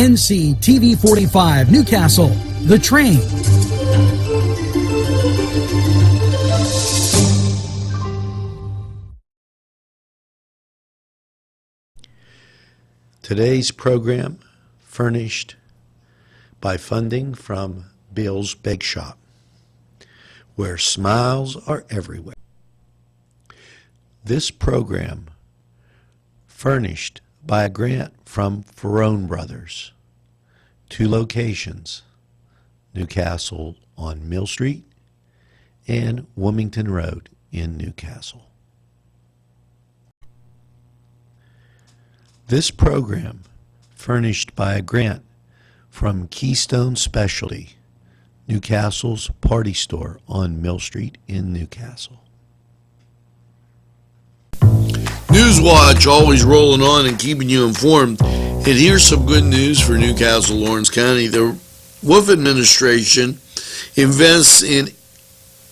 NCTV45 Newcastle, The Train. Today's program furnished by funding from Bill's Bake Shop, where smiles are everywhere. This program furnished by a grant from Ferrone Brothers, 2 locations, Newcastle on Mill Street and Wilmington Road in Newcastle. This program furnished by a grant from Keystone Specialty, Newcastle's party store on Mill Street in Newcastle. NewsWatch, always rolling on and keeping you informed. And here's some good news for Newcastle, Lawrence County. The Wolf administration invests in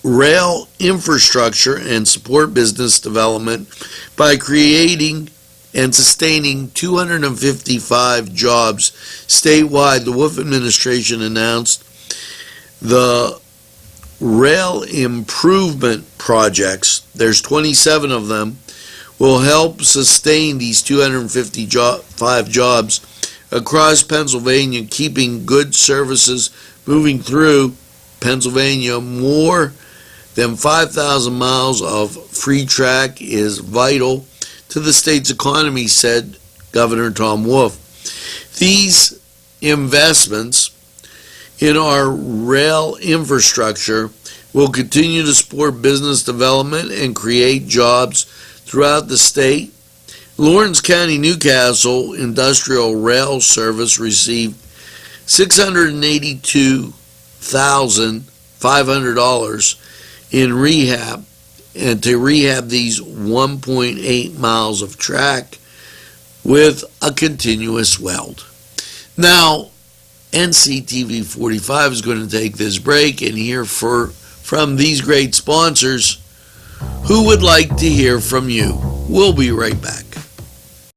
rail infrastructure and support business development by creating and sustaining 255 jobs statewide. The Wolf administration announced the rail improvement projects, there's 27 of them, will help sustain these 255 jobs across Pennsylvania, keeping good services moving through Pennsylvania. More than 5,000 miles of free track is vital to the state's economy, said Governor Tom Wolf. These investments in our rail infrastructure will continue to support business development and create jobs throughout the state. Lawrence County Newcastle Industrial Rail Service received $682,500 in rehab, and to rehab these 1.8 miles of track with a continuous weld. Now, NCTV45 is going to take this break and hear from these great sponsors who would like to hear from you. We'll be right back.